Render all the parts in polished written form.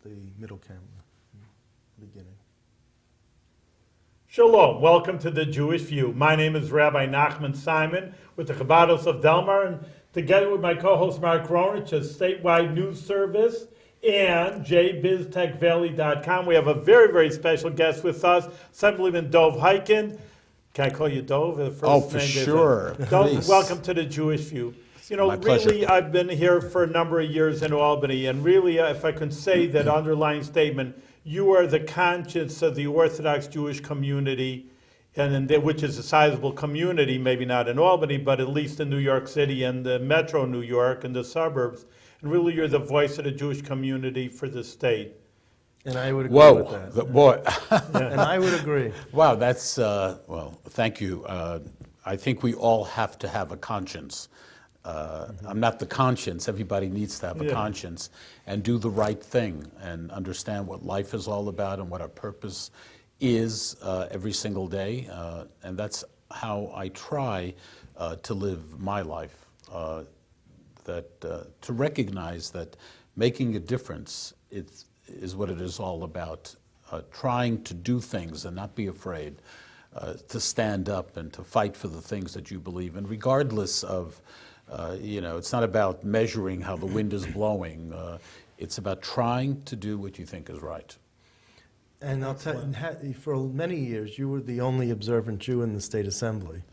the middle camera, beginning. Shalom, welcome to the Jewish View. My name is Rabbi Nachman Simon with the Chabados of Delmar, and together with my co-host Mark Ronich of Statewide News Service and jbiztechvalley.com, we have a very, very special guest with us, Assemblyman Dov Hikind. Can I call you Dov? The first for name sure. Dov, welcome to the Jewish View. You know, My really, pleasure. I've been here for a number of years in Albany, and really, if I can say that underlying statement, you are the conscience of the Orthodox Jewish community, which is a sizable community, maybe not in Albany, but at least in New York City and the metro New York and the suburbs. And really, you're the voice of the Jewish community for the state. And I would agree Whoa, with that. boy. And I would agree. Wow, that's, well, thank you. I think we all have to have a conscience. I'm not the conscience. Everybody needs to have a conscience and do the right thing and understand what life is all about and what our purpose is every single day. And that's how I try to live my life, to recognize that making a difference is what it is all about, trying to do things and not be afraid, to stand up and to fight for the things that you believe in, regardless of it's not about measuring how the wind is blowing. It's about trying to do what you think is right. And I'll tell you, for many years, you were the only observant Jew in the state assembly.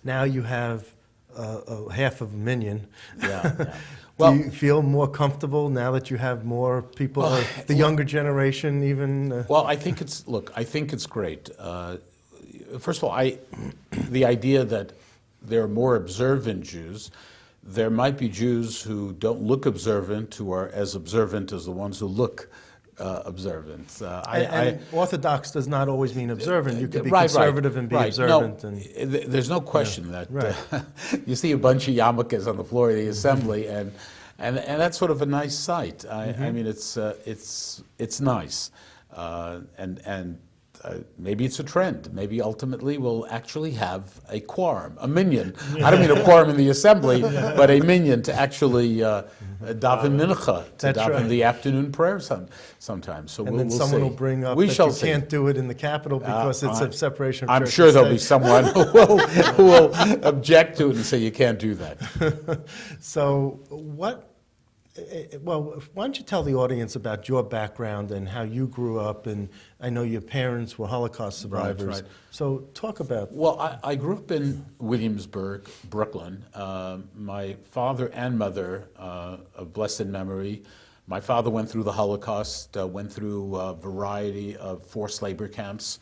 Now you have half of a million. Yeah. Well, do you feel more comfortable now that you have more people, the younger generation even? Well, I think it's great. First of all, the idea that there are more observant Jews. There might be Jews who don't look observant, who are as observant as the ones who look observant. And Orthodox does not always mean observant. You could be conservative and be observant. No, there's no question that you see a bunch of yarmulkes on the floor of the assembly, and that's sort of a nice sight. I mean, it's nice, and maybe it's a trend. Maybe ultimately we'll actually have a quorum, a minyan. I don't mean a quorum in the assembly, but a minyan to actually daven mincha, to daven the afternoon prayer sometimes. So and we'll then someone will bring up that you can't do it in the Capitol because it's a separation of church and state. I'm sure there'll be someone who will object to it and say you can't do that. So well, why don't you tell the audience about your background and how you grew up? And I know your parents were Holocaust survivors. Right. So talk about. Well, I grew up in Williamsburg, Brooklyn. My father and mother, of blessed memory, my father went through the Holocaust, went through a variety of forced labor camps.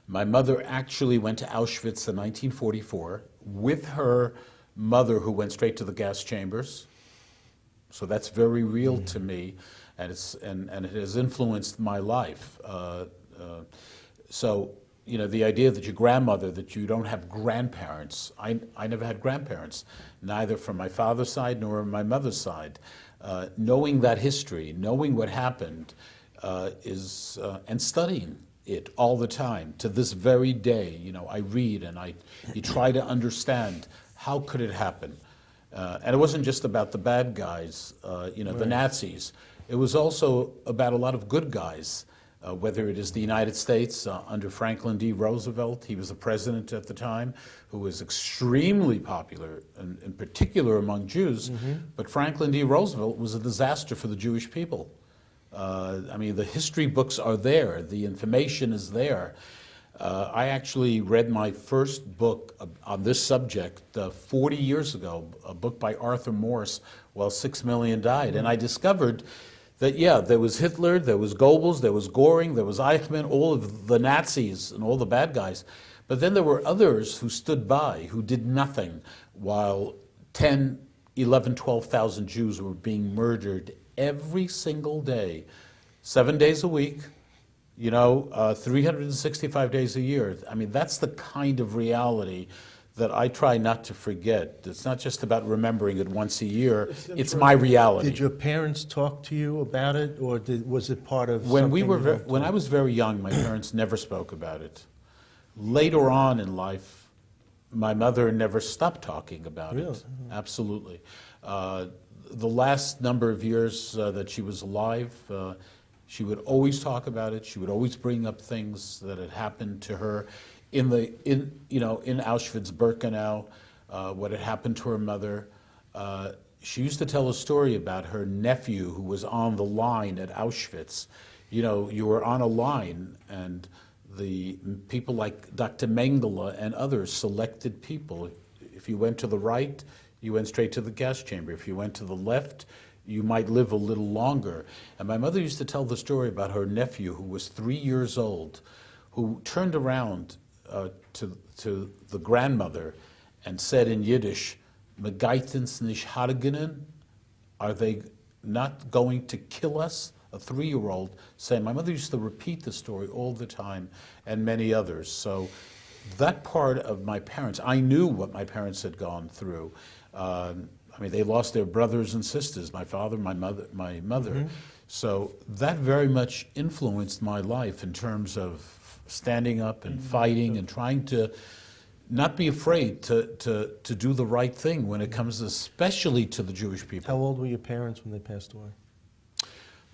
My mother actually went to Auschwitz in 1944 with her mother, who went straight to the gas chambers. So that's very real to me, and it has influenced my life. So the idea that your grandmother, that you don't have grandparents. I never had grandparents, neither from my father's side nor my mother's side. Knowing that history, knowing what happened, and studying it all the time to this very day. I read and you try to understand how could it happen. And it wasn't just about the bad guys, the Nazis. It was also about a lot of good guys, whether it is the United States under Franklin D. Roosevelt. He was the president at the time, who was extremely popular, in particular among Jews. But Franklin D. Roosevelt was a disaster for the Jewish people. I mean, the history books are there. The information is there. I actually read my first book on this subject 40 years ago, a book by Arthur Morse, While 6 Million Died. And I discovered that, there was Hitler, there was Goebbels, there was Göring, there was Eichmann, all of the Nazis and all the bad guys. But then there were others who stood by, who did nothing, while 10, 11, 12,000 Jews were being murdered every single day, 7 days a week, 365 days a year. I mean, that's the kind of reality that I try not to forget. It's not just about remembering it once a year. It's my reality. Did your parents talk to you about it, or was it part of when something when I was very young, my parents never spoke about it. Later on in life, my mother never stopped talking about it. Absolutely. The last number of years that she was alive, She would always talk about it. She would always bring up things that had happened to her in Auschwitz-Birkenau, what had happened to her mother. She used to tell a story about her nephew who was on the line at Auschwitz. You know, you were on a line, and the people like Dr. Mengele and others selected people. If you went to the right, you went straight to the gas chamber. If you went to the left, you might live a little longer. And my mother used to tell the story about her nephew, who was 3 years old, who turned around to the grandmother and said in Yiddish, "Megaitens nicht hargenen?" Are they not going to kill us? A 3-year-old saying, my mother used to repeat the story all the time, and many others. So that part of my parents, I knew what my parents had gone through. I mean, they lost their brothers and sisters, my father, my mother. Mm-hmm. So that very much influenced my life in terms of standing up and fighting and trying to not be afraid to do the right thing when it comes especially to the Jewish people. How old were your parents when they passed away?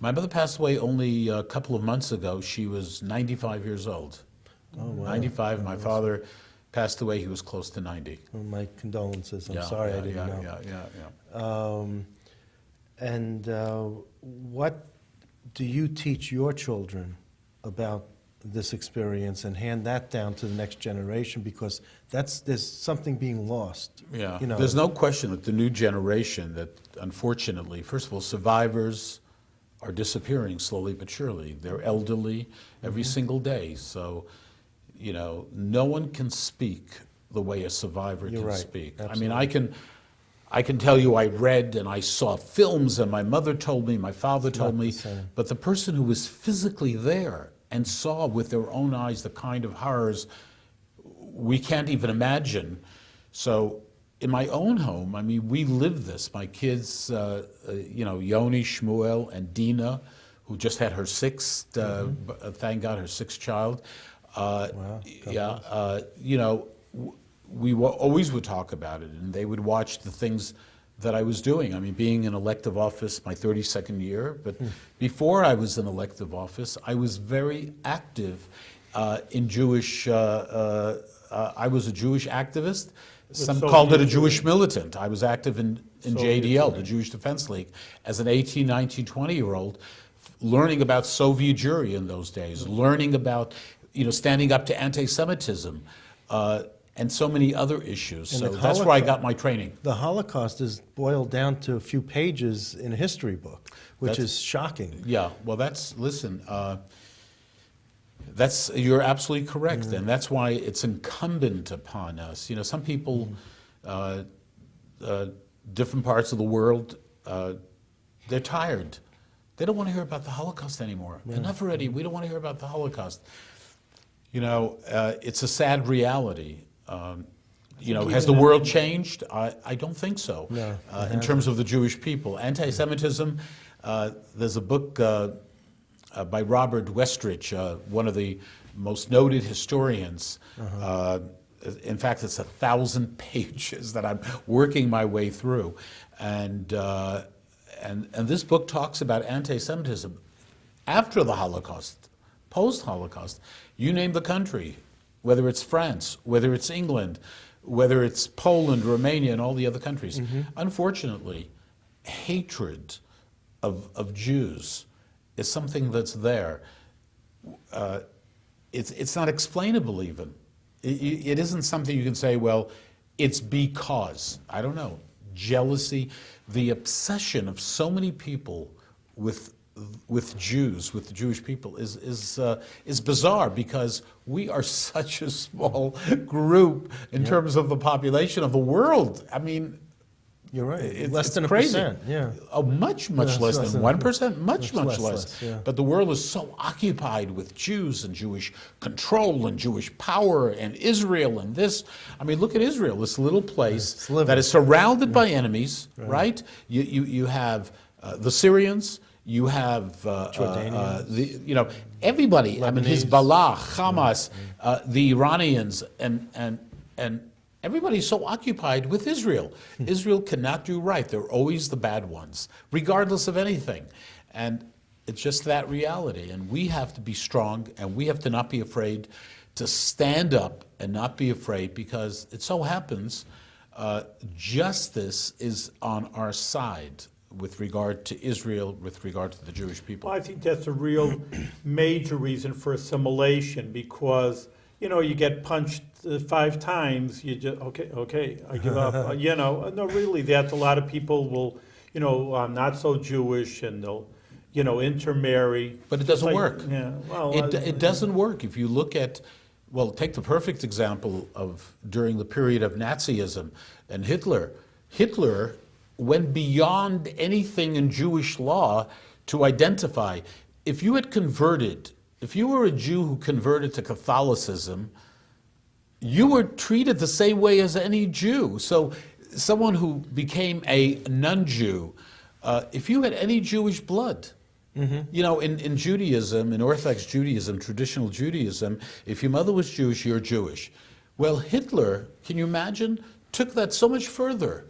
My mother passed away only a couple of months ago. She was 95 years old. Oh, wow. 95. My father passed away. He was close to 90. Well, my condolences. I'm Yeah, sorry yeah, I didn't know. What do you teach your children about this experience and hand that down to the next generation? Because there's something being lost. Yeah, You know, there's no question that the new generation that unfortunately, first of all, survivors are disappearing slowly but surely. They're elderly every single day. So, you know, no one can speak the way a survivor You're can right. speak. Absolutely. I mean, I can tell you I read and I saw films and my mother told me, my father told not me, the same. but the person who was physically there and saw with their own eyes the kind of horrors we can't even imagine. So in my own home, I mean, we live this. My kids, you know, Yoni, Shmuel, and Dina, who just had her sixth, thank God, her sixth child. Wow. You know, we always would talk about it, and they would watch the things that I was doing. I mean, being in elective office my 32nd year, but before I was in elective office, I was very active in Jewish, I was a Jewish activist. Some called it a Jewish militant. I was active in JDL, the Jewish Defense League, as an 18, 19, 20-year-old, learning about Soviet Jewry in those days, learning about, you know, standing up to anti-Semitism, and so many other issues. And so the that's where I Holocaust- got my training. The Holocaust is boiled down to a few pages in a history book, which That's- is shocking. Yeah, well, listen, you're absolutely correct, and that's why it's incumbent upon us. You know, some people, different parts of the world, they're tired. They don't want to hear about the Holocaust anymore. Enough already. We don't want to hear about the Holocaust. You know, it's a sad reality. You know, has the world changed? I don't think so. No, In terms of the Jewish people. Anti-Semitism, there's a book by Robert Westrich, one of the most noted historians. In fact, it's 1,000 pages that I'm working my way through. And this book talks about anti-Semitism after the Holocaust, post-Holocaust. You name the country, whether it's France, whether it's England, whether it's Poland, Romania, and all the other countries. Unfortunately, hatred of Jews is something that's there. It's not explainable even. It isn't something you can say, well, it's because. I don't know. Jealousy, the obsession of so many people with Jews, with the Jewish people, is bizarre because we are such a small group in terms of the population of the world. I mean, You're right. it's Less than crazy. 1%. Yeah. Oh, much Yeah, less it's than 1%, much less. yeah. But the world is so occupied with Jews and Jewish control and Jewish power and Israel and this. I mean, look at Israel, this little place that is surrounded by enemies, right? You have the Syrians, you have everybody. I mean, Hezbollah, Hamas, the Iranians, and everybody's so occupied with Israel. Israel cannot do right. They're always the bad ones, regardless of anything. And It's just that reality. And we have to be strong, and we have to not be afraid to stand up and not be afraid, because it so happens justice is on our side with regard to Israel, with regard to the Jewish people. Well, I think that's a real major reason for assimilation, because, you know, you get punched 5 times, you just, okay, I give up. You know, no, really, that's a lot of people will, you know, not so Jewish, and they'll, you know, intermarry. But it doesn't work. Yeah, well, It doesn't work. If you look at, well, take the perfect example of during the period of Nazism and Hitler. Hitler went beyond anything in Jewish law to identify. If you had converted, if you were a Jew who converted to Catholicism, you were treated the same way as any Jew. So someone who became a non-Jew, if you had any Jewish blood, you know, in Judaism, in Orthodox Judaism, traditional Judaism, if your mother was Jewish, you're Jewish. Well, Hitler, can you imagine, took that so much further.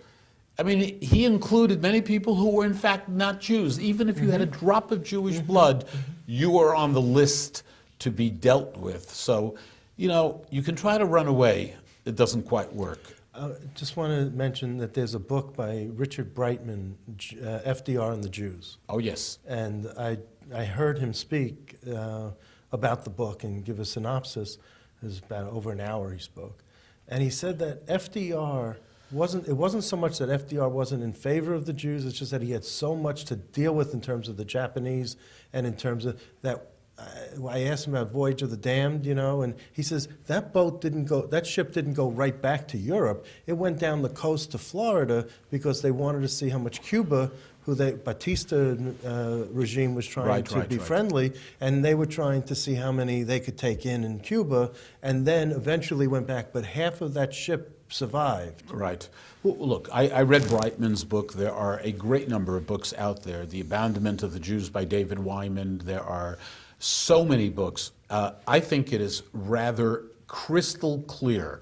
I mean, he included many people who were in fact not Jews. Even if you had a drop of Jewish blood, you were on the list to be dealt with. So, you know, you can try to run away. It doesn't quite work. I just want to mention that there's a book by Richard Brightman, FDR and the Jews. Oh, yes. And I heard him speak about the book and give a synopsis. It was about over an hour he spoke. And he said that FDR it wasn't so much that FDR wasn't in favor of the Jews, it's just that he had so much to deal with in terms of the Japanese and in terms of that. I asked him about Voyage of the Damned, you know, and he says that ship didn't go right back to Europe. It went down the coast to Florida because they wanted to see how much Cuba, Batista regime was trying to be friendly, and they were trying to see how many they could take in Cuba, and then eventually went back. But half of that ship survived. Right. Well, look, I read Brightman's book. There are a great number of books out there. The Abandonment of the Jews by David Wyman. There are so many books. I think it is rather crystal clear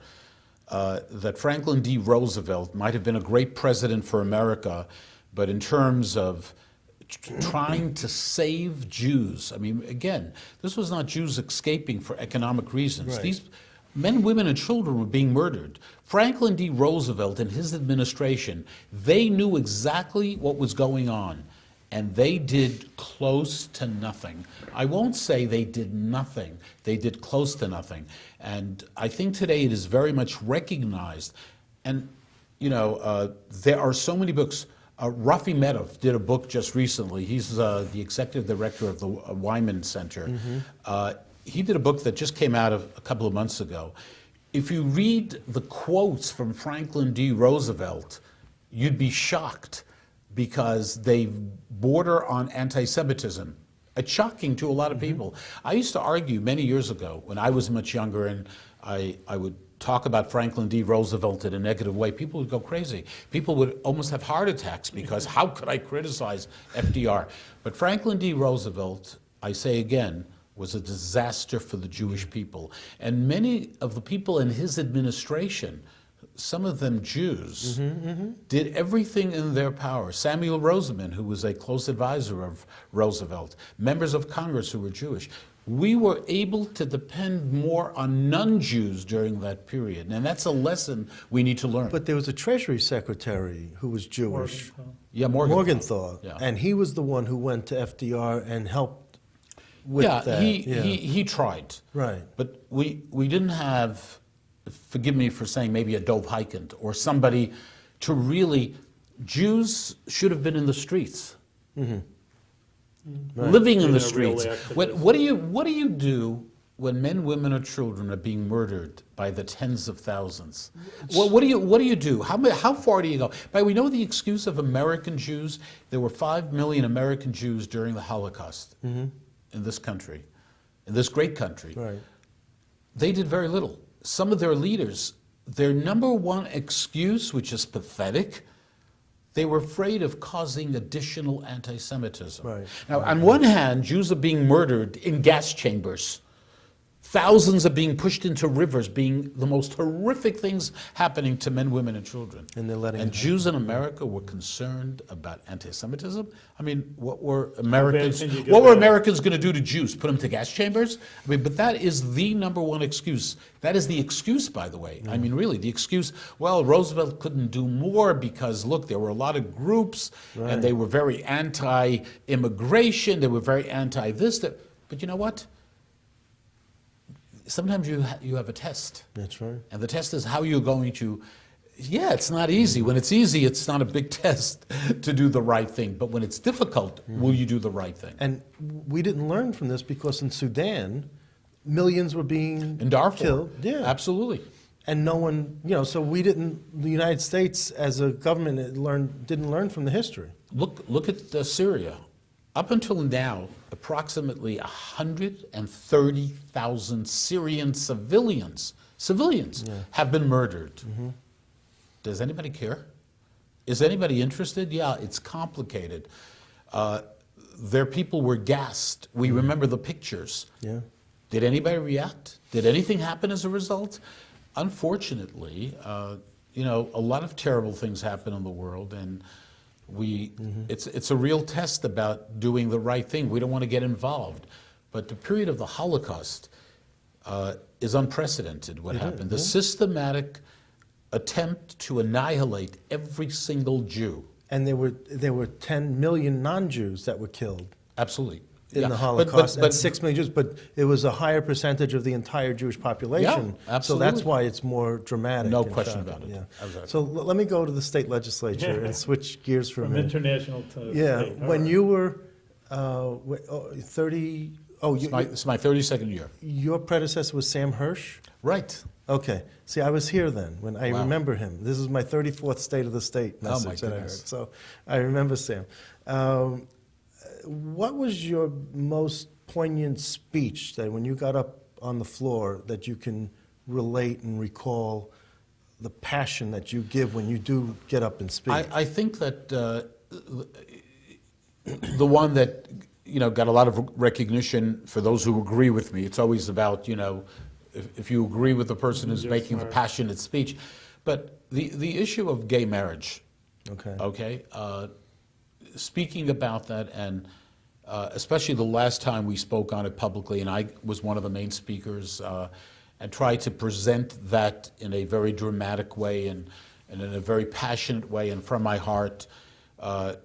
that Franklin D. Roosevelt might have been a great president for America, but in terms of trying to save Jews, I mean, again, this was not Jews escaping for economic reasons. Right. These men, women, and children were being murdered. Franklin D. Roosevelt and his administration, they knew exactly what was going on, and they did close to nothing. I won't say they did nothing. They did close to nothing. And I think today it is very much recognized. And, you know, there are so many books. Rafi Medov did a book just recently. He's the executive director of the Wyman Center. He did a book that just came out a couple of months ago. If you read the quotes from Franklin D. Roosevelt, you'd be shocked, because they border on anti-Semitism. It's shocking to a lot of people. I used to argue many years ago, when I was much younger, and I would talk about Franklin D. Roosevelt in a negative way, people would go crazy. People would almost have heart attacks, because how could I criticize FDR? But Franklin D. Roosevelt, I say again, was a disaster for the Jewish people. And many of the people in his administration, some of them Jews, did everything in their power. Samuel Roseman, who was a close advisor of Roosevelt, members of Congress who were Jewish. We were able to depend more on non-Jews during that period, and that's a lesson we need to learn. But there was a Treasury Secretary who was Jewish. Yeah, Morgenthau. Yeah. And he was the one who went to FDR and helped with that. He tried. Right. But we didn't have, forgive me for saying maybe a Dov Hikind or somebody to really, Jews should have been in the streets. Living in the streets. What do you do when men, women, or children are being murdered by the tens of thousands? What do you do? How far do you go? We know the excuse of American Jews. There were 5 million American Jews during the Holocaust in this country, in this great country. Right. They did very little. Some of their leaders, their number one excuse, which is pathetic, they were afraid of causing additional anti-Semitism. Right. Now, on one hand, Jews are being murdered in gas chambers. Thousands are being pushed into rivers, being the most horrific things happening to men, women, and children. And they're letting And it Jews in America were concerned about anti-Semitism. I mean, what were Americans going to do to Jews? Put them to gas chambers? I mean, but that is the number one excuse. That is the excuse, by the way. I mean, really, the excuse, well, Roosevelt couldn't do more because, look, there were a lot of groups, and they were very anti-immigration, they were very anti-this, that. But you know what? Sometimes you have a test. That's right. And the test is how you're going to, it's not easy. When it's easy, it's not a big test to do the right thing. But when it's difficult, will you do the right thing? And we didn't learn from this because in Sudan, millions were being In Darfur. killed. Yeah. Absolutely. And no one, so the United States as a government didn't learn from the history. Look at Syria. Up until now, approximately 130,000 Syrian civilians have been murdered. Does anybody care? Is anybody interested? Yeah, it's complicated. Their people were gassed. We remember the pictures. Yeah. Did anybody react? Did anything happen as a result? Unfortunately, a lot of terrible things happen in the world, and it's a real test about doing the right thing. We don't want to get involved. But the period of the Holocaust is unprecedented, what happened. The systematic attempt to annihilate every single Jew. And there were 10 million non-Jews that were killed Absolutely. in the Holocaust, and 6 million Jews, but it was a higher percentage of the entire Jewish population. Yeah, so that's why it's more dramatic. No and question shocking, about it. Yeah. Exactly. So let me go to the state legislature and switch gears for a From minute. international to Yeah, state. when you were 30, It's my 32nd year. your predecessor was Sam Hirsch? Right. Okay. See, I was here then when I remember him. This is my 34th State of the State message my that I heard. goodness. So I remember Sam. What was your most poignant speech that when you got up on the floor that you can relate and recall the passion that you give when you do get up and speak? I think that the one that got a lot of recognition for those who agree with me. It's always about if you agree with the person who's making the passionate speech, but the issue of gay marriage. Okay. Speaking about that, and especially the last time we spoke on it publicly, and I was one of the main speakers, and tried to present that in a very dramatic way and in a very passionate way and from my heart. I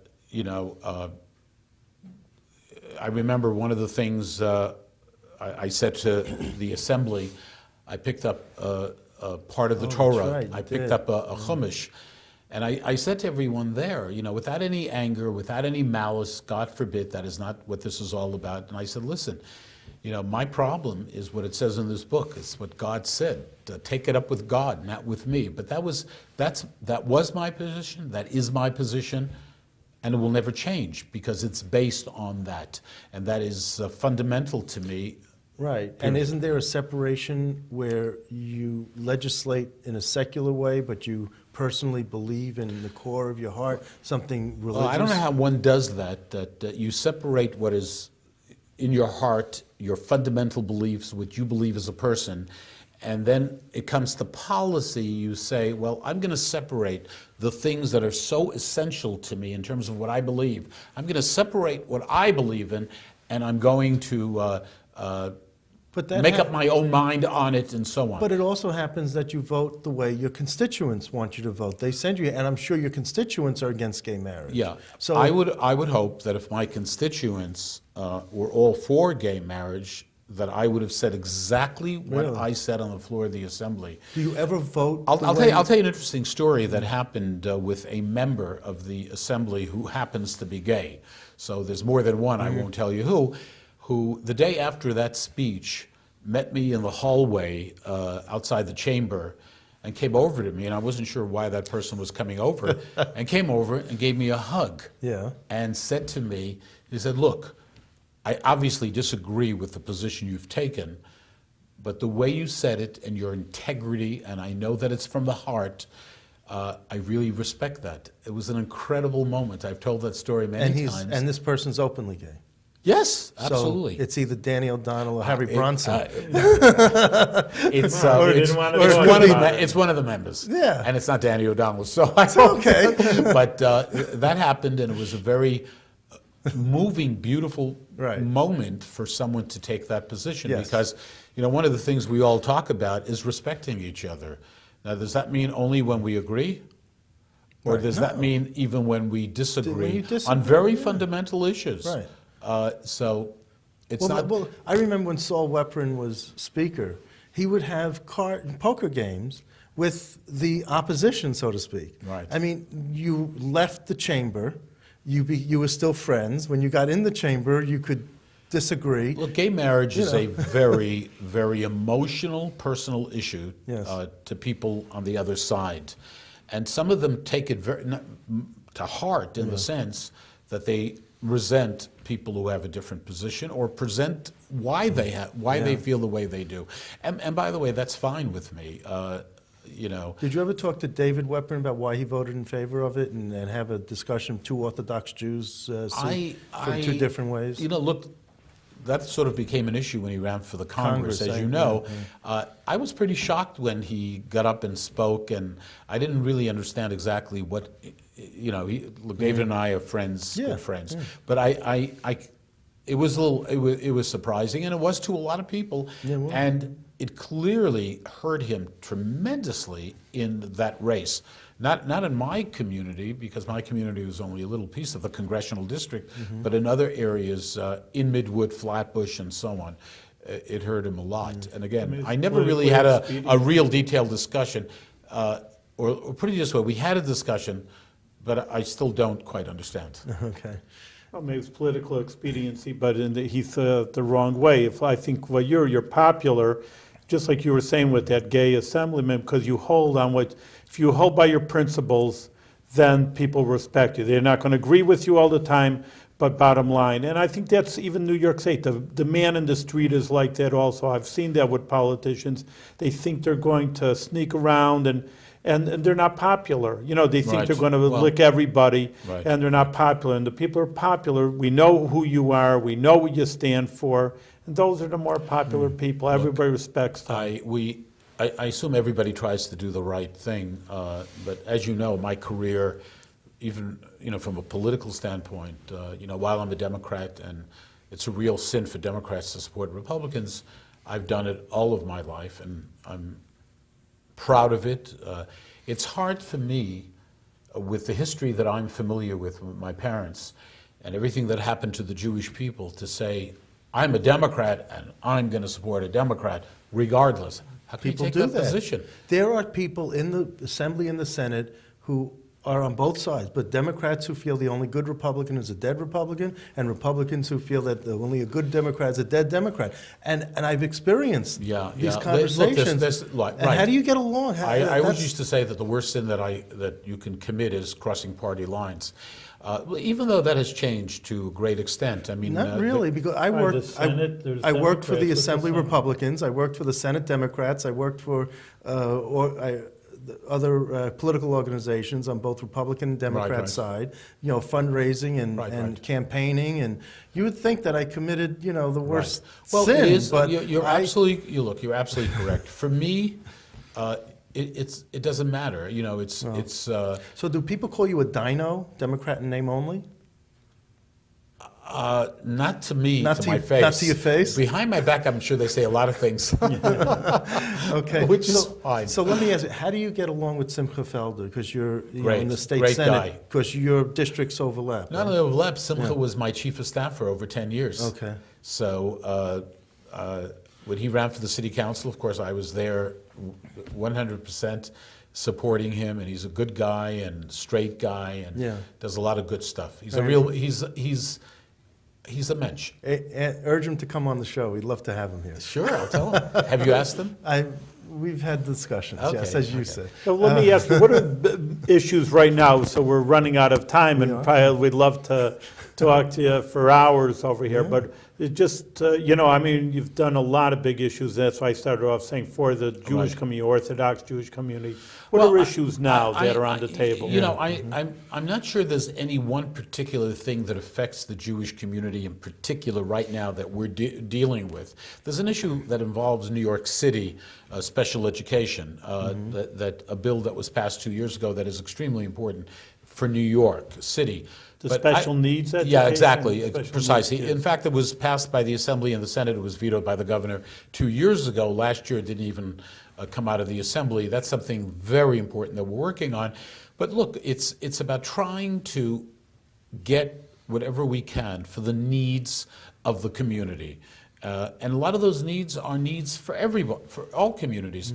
remember one of the things I said to the assembly. I picked up a part of the Torah. Right, I picked up a chumash. And I said to everyone there, without any anger, without any malice, God forbid, that is not what this is all about. And I said, listen, my problem is what it says in this book. It's what God said. Take it up with God, not with me. But that was my position. That is my position. And it will never change because it's based on that. And that is fundamental to me. Right. And isn't there a separation where you legislate in a secular way, but you personally believe in the core of your heart something religious? Well, I don't know how one does that, that you separate what is in your heart, your fundamental beliefs, what you believe as a person, and then it comes to policy. You say, well, I'm going to separate the things that are so essential to me in terms of what I believe. I'm going to separate what I believe in, and I'm going to make up my own mind on it and so on. But it also happens that you vote the way your constituents want you to vote. They send you, and I'm sure your constituents are against gay marriage. Yeah. So I would hope that if my constituents were all for gay marriage, that I would have said exactly what I said on the floor of the assembly. Do you ever vote? I'll tell you an interesting story that happened with a member of the assembly who happens to be gay. So there's more than one, I won't tell you who the day after that speech met me in the hallway outside the chamber and came over to me, and I wasn't sure why that person was coming over, and came over and gave me a hug. Yeah. And said to me, he said, look, I obviously disagree with the position you've taken, but the way you said it and your integrity, and I know that it's from the heart, I really respect that. It was an incredible moment. I've told that story many times. And this person's openly gay. Yes, So absolutely. it's either Danny O'Donnell or Harry It- Bronson. It's Or didn't want to it's talk one of about the it. it's one of the members. Yeah. And it's not Danny O'Donnell. So I okay. But that happened, and it was a very moving, beautiful Right. moment for someone to take that position. Yes. Because, one of the things we all talk about is respecting each other. Now, does that mean only when we agree? Or Right. does that mean even when we disagree, you disagree, on very yeah. fundamental issues? Right. So it's Well, not... well, I remember when Saul Weprin was speaker, he would have poker games with the opposition, so to speak. Right. I mean, you left the chamber, you were still friends. When you got in the chamber, you could disagree. Look, gay marriage is know. a very, very emotional, personal issue Yes. to people on the other side. And some of them take it to heart in the sense that they resent people who have a different position or present why they feel the way they do. And by the way, that's fine with me. Did you ever talk to David Weprin about why he voted in favor of it and have a discussion of two Orthodox Jews for two different ways? Look, that sort of became an issue when he ran for the Congress, as I- you know. yeah. I was pretty shocked when he got up and spoke, and I didn't really understand exactly what, look, David and I are friends, Yeah, good friends. yeah. But it was it was surprising, and it was to a lot of people. Yeah, well. And it clearly hurt him tremendously in that race. Not in my community, because my community was only a little piece of the congressional district, but in other areas, in Midwood, Flatbush, and so on, it hurt him a lot. And again, it's I never really had politically a real detailed discussion. Or put it this way, we had a discussion, but I still don't quite understand. Okay. Well, maybe it's political expediency, but he thought it the wrong way. If I think you're popular, just like you were saying with that gay assemblyman, because you hold on if you hold by your principles, then people respect you. They're not going to agree with you all the time, but bottom line. And I think that's even New York State. The man in the street is like that also. I've seen that with politicians. They think they're going to sneak around and they're not popular. They think Right. they're going to Well, lick everybody, right. and they're not popular. And the people who are popular, we know who you are, we know what you stand for, and those are the more popular people. Everybody respects them. I assume everybody tries to do the right thing, but as you know, my career, even from a political standpoint, while I'm a Democrat, and it's a real sin for Democrats to support Republicans, I've done it all of my life, and I'm proud of it. It's hard for me, with the history that I'm familiar with my parents, and everything that happened to the Jewish people, to say, I'm a Democrat and I'm going to support a Democrat regardless. How can People you do take that that. position? There are people in the Assembly and the Senate who are on both sides, but Democrats who feel the only good Republican is a dead Republican, and Republicans who feel that the only a good Democrat is a dead Democrat. And I've experienced these conversations. Right. And how do you get along? I always used to say that the worst sin that you can commit is crossing party lines. Even though that has changed to a great extent. I mean, Not really, because I By the worked. Senate, there's I worked for the Democrats with the Assembly Senate. Republicans. I worked for the Senate Democrats. I worked for other political organizations on both Republican and Democrat right. side. Fundraising and Right. campaigning, and you would think that I committed the worst Well, sin. it is, but you're I- absolutely. You're absolutely correct. For me, it doesn't matter. It's. So do people call you a dino, Democrat in name only? Not to me, Not to to my you- face. not to your face? Behind my back, I'm sure they say a lot of things. Okay, Which is fine. So let me ask you, how do you get along with Simcha Felder? Because you're Great, in the state great senate. guy. Because your districts overlap. Not right? only overlap, Simcha was my chief of staff for over 10 years. Okay. So when he ran for the city council, of course, I was there 100% supporting him, and he's a good guy and straight guy and Yeah. does a lot of good stuff. He's Very a real, he's a mensch. Urge him to come on the show. We'd love to have him here. Sure, I'll tell him. Have you asked him? We've had discussions, Okay, yes, as you okay. said. So let me ask you, what are the issues right now? So we're running out of time, We and are. probably we'd love to talk to you for hours over here, but it just, I mean, you've done a lot of big issues. That's why I started off saying for the Jewish community, Orthodox Jewish community. What are issues now that are on the table? I'm not sure there's any one particular thing that affects the Jewish community in particular right now that we're dealing with. There's an issue that involves New York City special education, that a bill that was passed 2 years ago that is extremely important for New York City. The special needs education? Yeah, exactly, Special precisely. needs, In fact, it was passed by the Assembly and the Senate. It was vetoed by the governor 2 years ago. Last year, it didn't even come out of the Assembly. That's something very important that we're working on. But look, it's about trying to get whatever we can for the needs of the community. And a lot of those needs are needs for everybody, for all communities.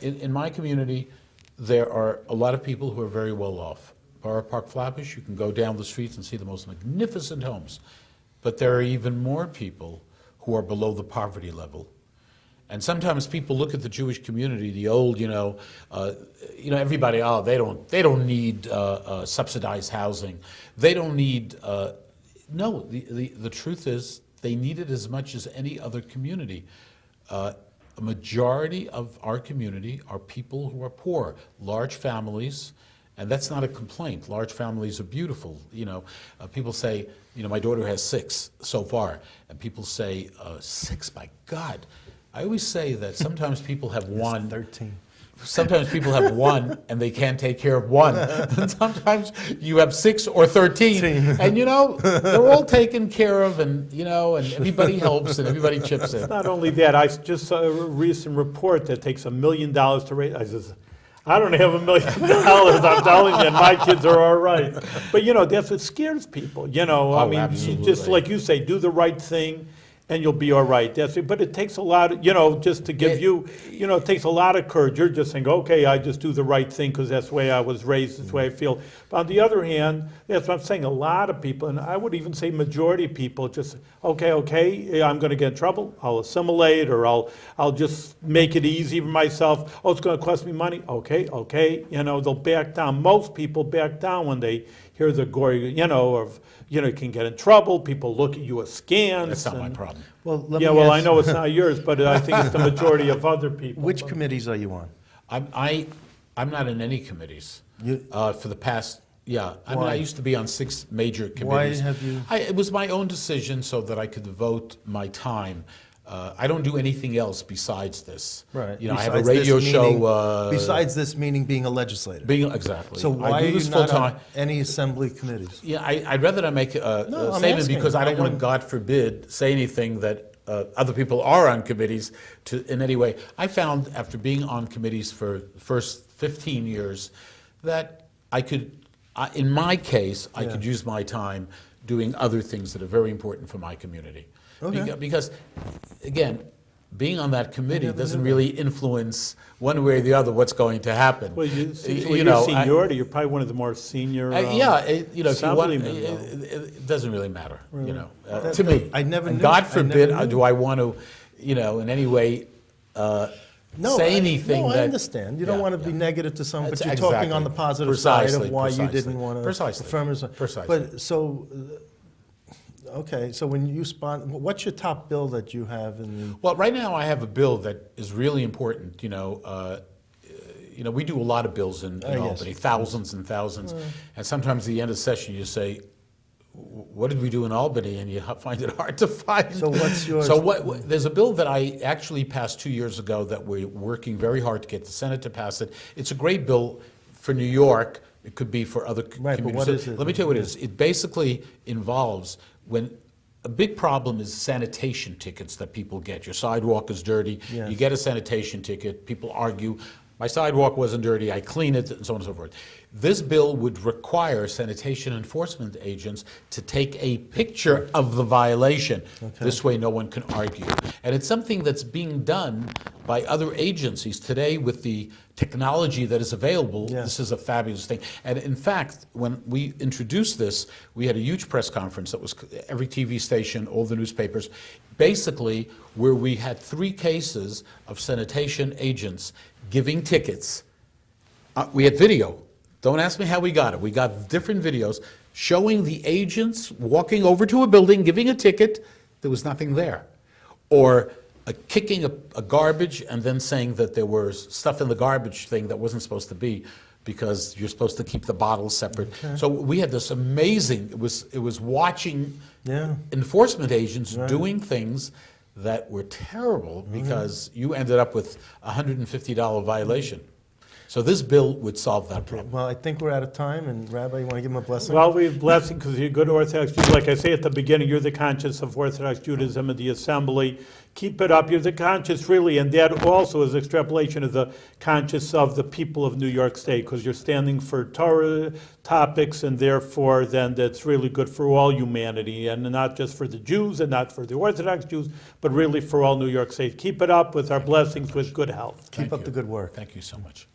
In my community, there are a lot of people who are very well off. Borough Park, Flatbush, you can go down the streets and see the most magnificent homes. But there are even more people who are below the poverty level. And sometimes people look at the Jewish community, the old, everybody, they don't need subsidized housing. They don't need, no, the truth is they need it as much as any other community. A majority of our community are people who are poor, large families. And that's not a complaint. Large families are beautiful. People say, my daughter has 6 so far. And people say, 6, my God. I always say that sometimes people have 1. 13. Sometimes people have 1 and they can't take care of 1. And sometimes you have 6 or 13. And they're all taken care of, and and everybody helps and everybody chips in. It's not only that. I just saw a recent report that takes $1 million to raise. I don't have $1 million. I'm telling you, and my kids are all right. But that's what scares people. I mean, absolutely. Just like you say, do the right thing, and you'll be all right. That's it. But it takes a lot of, just to give it takes a lot of courage. You're just saying, okay, I just do the right thing because that's the way I was raised, that's the way I feel. But on the other hand, that's what I'm saying, a lot of people, and I would even say majority of people, just, okay, I'm going to get in trouble. I'll assimilate, or I'll just make it easy for myself. Oh, it's going to cost me money. Okay. They'll back down. Most people back down when they hear the gory, you can get in trouble. People look at you askance. That's not my problem. Well, I know it's not yours, but I think it's the majority of other people. Which committees are you on? I'm not in any committees for the past. Yeah, I mean, Why? I used to be on 6 major committees. Why have you? It was my own decision so that I could devote my time. I don't do anything else besides this. Right. I have a Besides radio this meaning- show. Besides this, meaning being a legislator. Exactly. So why I are do you this not full-time. on any assembly committees? Yeah, I'd rather not make a No, I'm statement asking. because I don't I want to, don't- God forbid, say anything that other people are on committees in any way. I found after being on committees for the first 15 years that I could, in my case, I could use my time doing other things that are very important for my community. Okay. Because, again, being on that committee doesn't really influence one way or the other what's going to happen. Well, your seniority, you're probably one of the more senior if you want, assemblymen. it doesn't really matter, to me. I never and knew. God I forbid, never knew. do I want to, in any way say anything No, that... I understand. You don't want to be negative to someone, but That's you're talking on the positive side of why you didn't want to affirm yourself. Precisely. But so, okay, so when you what's your top bill that you have in? Well, right now I have a bill that is really important. We do a lot of bills in Albany, thousands and thousands, and sometimes at the end of the session you say, "What did we do in Albany?" And you find it hard to find. So what's yours? So there's a bill that I actually passed 2 years ago that we're working very hard to get the Senate to pass it. It's a great bill for New York. It could be for other communities. But what is it? Let me tell you what it is. It basically involves when a big problem is sanitation tickets that people get. Your sidewalk is dirty. Yes. You get a sanitation ticket. People argue, my sidewalk wasn't dirty, I clean it, and so on and so forth. This bill would require sanitation enforcement agents to take a picture of the violation. Okay. This way no one can argue. And it's something that's being done by other agencies today with the technology that is available. Yeah. This is a fabulous thing. And in fact, when we introduced this, we had a huge press conference that was every TV station, all the newspapers, basically where we had 3 cases of sanitation agents giving tickets. We had video. Don't ask me how we got it. We got different videos showing the agents walking over to a building, giving a ticket, there was nothing there. Or kicking a garbage and then saying that there was stuff in the garbage thing that wasn't supposed to be, because you're supposed to keep the bottles separate. Okay. So we had this amazing, it was watching Yeah. enforcement agents Right. doing things that were terrible, because you ended up with a $150 violation. So this bill would solve that problem. Well, I think we're out of time, and Rabbi, you want to give him a blessing? Well, we have blessing because you're good Orthodox Jews. Like I say at the beginning, you're the conscience of Orthodox Judaism and the Assembly. Keep it up. You're the conscience, really, and that also is extrapolation of the conscience of the people of New York State, because you're standing for Torah topics, and therefore then that's really good for all humanity, and not just for the Jews and not for the Orthodox Jews, but really for all New York State. Keep it up with our blessings, with good health. Keep Thank up you. the good work. Thank you so much.